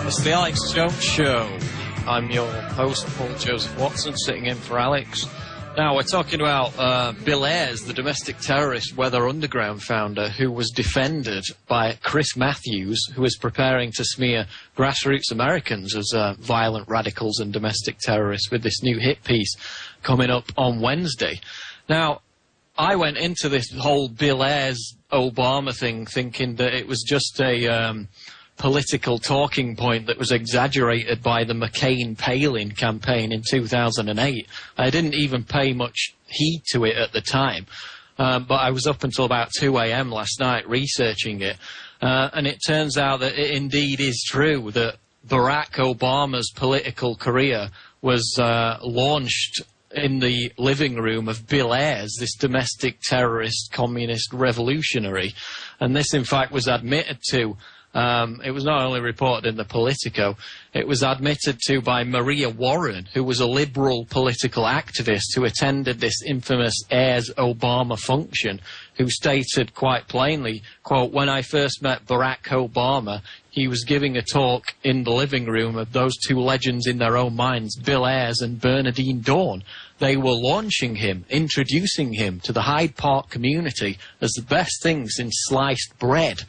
It's the Alex Jones Show. I'm your host, Paul Joseph Watson, sitting in for Alex. Now, we're talking about Bill Ayers, the domestic terrorist Weather Underground founder, who was defended by Chris Matthews, who is preparing to smear grassroots Americans as violent radicals and domestic terrorists with this new hit piece coming up on Wednesday. Now, I went into this whole Bill Ayers Obama thing thinking that it was just a political talking point that was exaggerated by the McCain-Palin campaign in 2008. I didn't even pay much heed to it at the time, but I was up until about 2 a.m. last night researching it, and it turns out that it indeed is true that Barack Obama's political career was launched in the living room of Bill Ayers, this domestic terrorist communist revolutionary. And this, in fact, was admitted to. It was not only reported in the Politico, it was admitted to by Maria Warren, who was a liberal political activist who attended this infamous Ayers-Obama function, who stated quite plainly, quote, "When I first met Barack Obama, he was giving a talk in the living room of those two legends in their own minds, Bill Ayers and Bernardine Dawn. They were launching him, introducing him to the Hyde Park community as the best thing since sliced bread."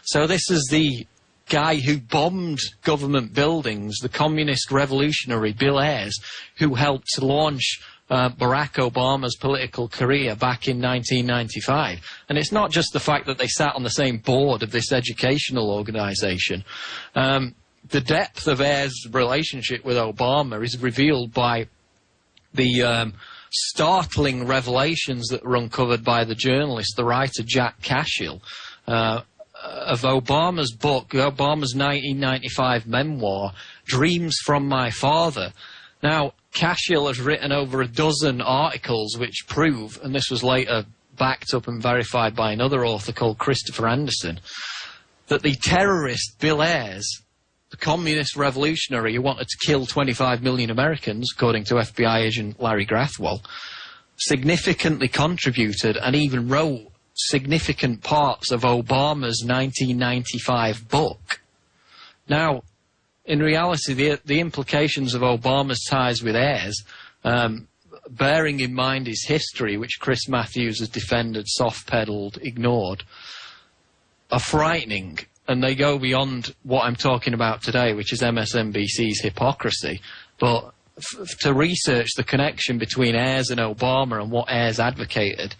So this is the guy who bombed government buildings, the communist revolutionary Bill Ayers, who helped to launch Barack Obama's political career back in 1995. And it's not just the fact that they sat on the same board of this educational organization. The depth of Ayers' relationship with Obama is revealed by the startling revelations that were uncovered by the journalist, the writer Jack Cashill, of Obama's book, Obama's 1995 memoir, Dreams from My Father. Now, Cashill has written over a dozen articles which prove, and this was later backed up and verified by another author called Christopher Anderson, that the terrorist Bill Ayers, the communist revolutionary who wanted to kill 25 million Americans, according to FBI agent Larry Grathwohl, significantly contributed and even wrote significant parts of Obama's 1995 book. Now, in reality, the implications of Obama's ties with Ayers, bearing in mind his history, which Chris Matthews has defended, soft-pedaled, ignored, are frightening, and they go beyond what I'm talking about today, which is MSNBC's Hypocrisy. But to research the connection between Ayers and Obama and what Ayers advocated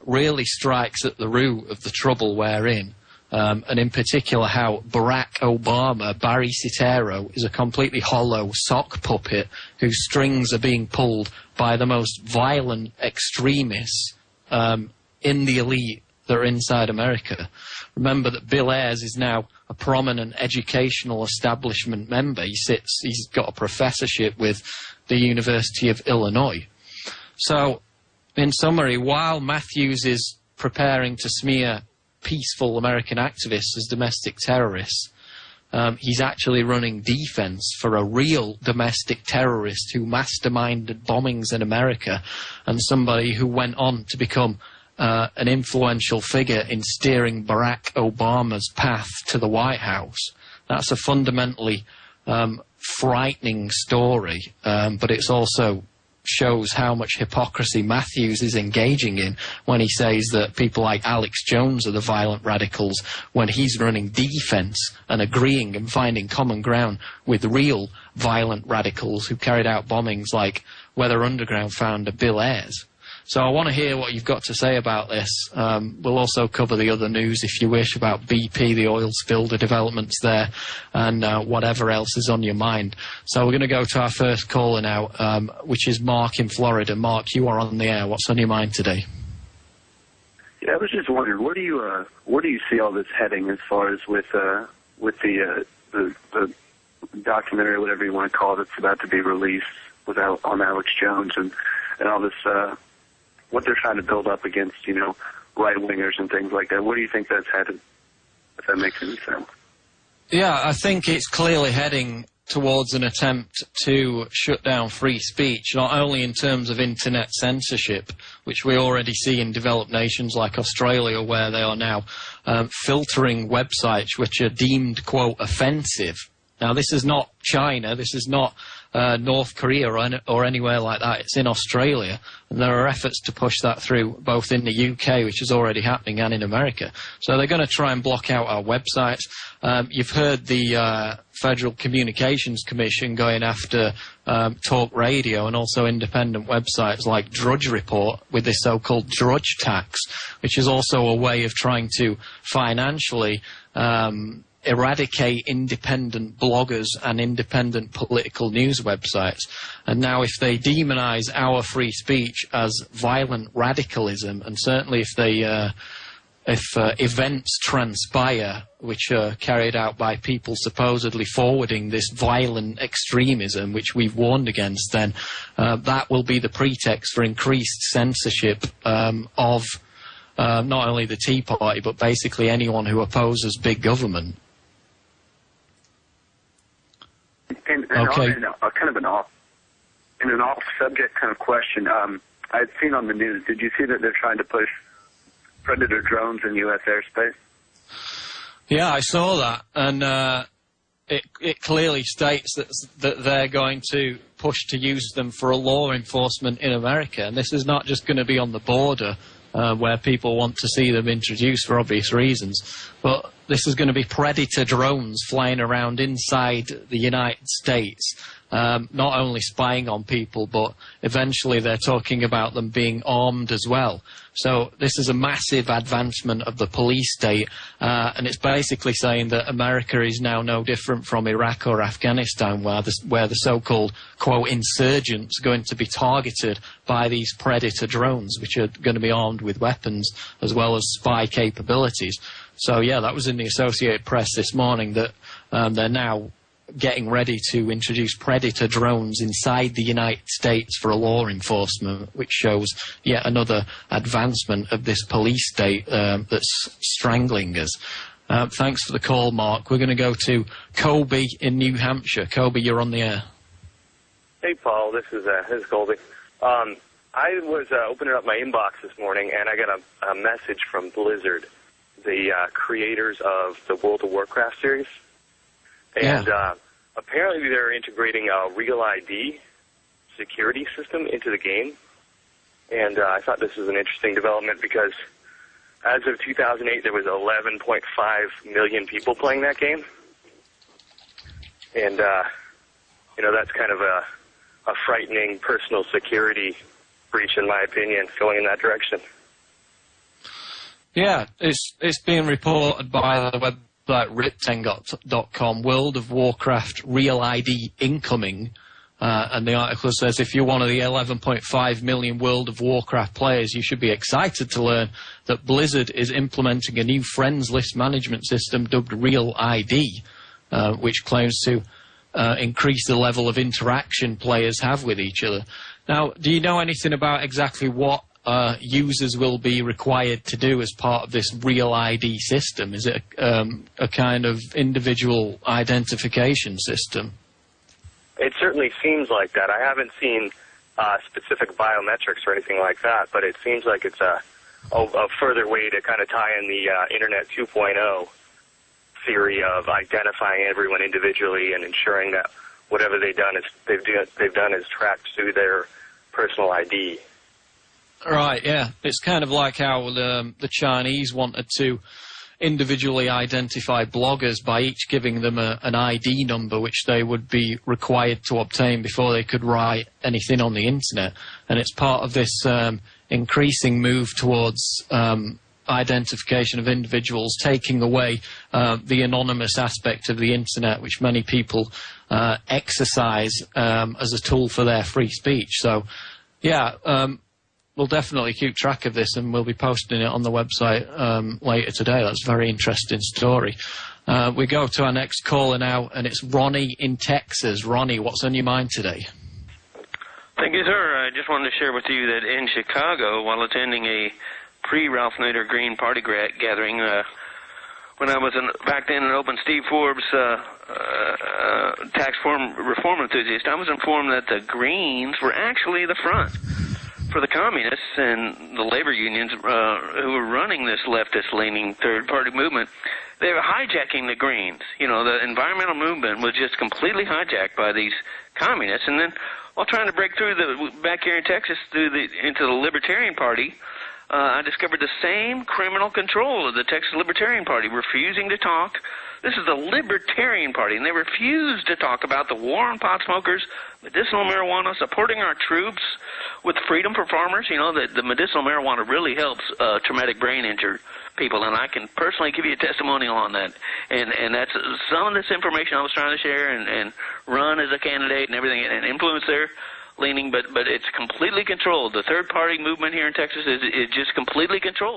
really strikes at the root of the trouble we're in, and in particular how Barack Obama, Barry Soetoro, is a completely hollow sock puppet whose strings are being pulled by the most violent extremists in the elite that are inside America. Remember that Bill Ayers is now a prominent educational establishment member. He's got a professorship with the University of Illinois. So, in summary, while Matthews is preparing to smear peaceful American activists as domestic terrorists, he's actually running defense for a real domestic terrorist who masterminded bombings in America and somebody who went on to become an influential figure in steering Barack Obama's path to the White House. That's a fundamentally frightening story, but it's also shows how much hypocrisy Matthews is engaging in when he says that people like Alex Jones are the violent radicals, when he's running defense and agreeing and finding common ground with real violent radicals who carried out bombings like Weather Underground founder Bill Ayers. So I want to hear what you've got to say about this. We'll also cover the other news, if you wish, about BP, the oil spill, the developments there, and whatever else is on your mind. So we're going to go to our first caller now, which is Mark in Florida. Mark, you are on the air. What's on your mind today? Yeah, I was just wondering, where do you see all this heading as far as with the documentary, whatever you want to call it, that's about to be released on Alex Jones and all this, what they're trying to build up against, right-wingers and things like that. Where do you think that's headed, if that makes any sense? Yeah, I think it's clearly heading towards an attempt to shut down free speech, not only in terms of internet censorship, which we already see in developed nations like Australia, where they are now filtering websites which are deemed, quote, offensive Now, this is not China, this is not North Korea or anywhere like that. It's in Australia, and there are efforts to push that through both in the UK, which is already happening, and in America. So they're going to try and block out our websites. You've heard the Federal Communications Commission going after talk radio and also independent websites like Drudge Report with this so-called drudge tax, which is also a way of trying to financially eradicate independent bloggers and independent political news websites. And now if they demonize our free speech as violent radicalism, and certainly if they if events transpire which are carried out by people supposedly forwarding this violent extremism, which we've warned against, then that will be the pretext for increased censorship of not only the Tea Party, but basically anyone who opposes big government. And okay. in an off-subject kind of question, I'd seen on the news, did you see that they're trying to push Predator drones in U.S. airspace? Yeah, I saw that, and it clearly states that they're going to push to use them for law enforcement in America, and this is not just going to be on the border where people want to see them introduced for obvious reasons, but this is going to be Predator drones flying around inside the United States, not only spying on people, but eventually they're talking about them being armed as well. So this is a massive advancement of the police state, and it's basically saying that America is now no different from Iraq or Afghanistan, where the so-called, quote, insurgents are going to be targeted by these Predator drones, which are going to be armed with weapons as well as spy capabilities. So, yeah, that was in the Associated Press this morning, that they're now getting ready to introduce Predator drones inside the United States for law enforcement, which shows yet another advancement of this police state that's strangling us. Thanks for the call, Mark. We're going to go to Colby in New Hampshire. Colby, you're on the air. Hey, Paul. This is Colby. I was opening up my inbox this morning, and I got a message from Blizzard, the creators of the World of Warcraft series. And apparently they're integrating a Real ID security system into the game. And I thought this was an interesting development because as of 2008, there was 11.5 million people playing that game. And, that's kind of a frightening personal security breach, in my opinion, going in that direction. Yeah, it's being reported by the website ripteng.com, World of Warcraft Real ID incoming, and the article says if you're one of the 11.5 million World of Warcraft players, you should be excited to learn that Blizzard is implementing a new friends list management system dubbed Real ID, which claims to increase the level of interaction players have with each other. Now, do you know anything about exactly what users will be required to do as part of this Real ID system? Is it a kind of individual identification system? It certainly seems like that. I haven't seen specific biometrics or anything like that, but it seems like it's a further way to kind of tie in the Internet 2.0 theory of identifying everyone individually and ensuring that whatever they've done is tracked through their personal ID. Right, yeah. It's kind of like how the Chinese wanted to individually identify bloggers by each giving them an ID number which they would be required to obtain before they could write anything on the internet. And it's part of this increasing move towards identification of individuals, taking away the anonymous aspect of the internet, which many people exercise as a tool for their free speech. So, yeah, we'll definitely keep track of this, and we'll be posting it on the website later today. That's a very interesting story. We go to our next caller now, and it's Ronnie in Texas. Ronnie, what's on your mind today? Thank you, sir. I just wanted to share with you that in Chicago, while attending a pre-Ralph Nader Green party gathering, when I was back then an open Steve Forbes tax reform enthusiast, I was informed that the Greens were actually the front for the communists and the labor unions who are running this leftist-leaning third-party movement, they were hijacking the Greens. The environmental movement was just completely hijacked by these communists. And then while trying to break through back here in Texas into the Libertarian Party, I discovered the same criminal control of the Texas Libertarian Party, refusing to talk. This is the Libertarian Party, and they refuse to talk about the war on pot smokers, medicinal marijuana, supporting our troops with freedom for farmers. The medicinal marijuana really helps traumatic brain injured people, and I can personally give you a testimonial on that. And that's some of this information I was trying to share and run as a candidate and everything and influence their leaning, but it's completely controlled. The third-party movement here in Texas is just completely controlled.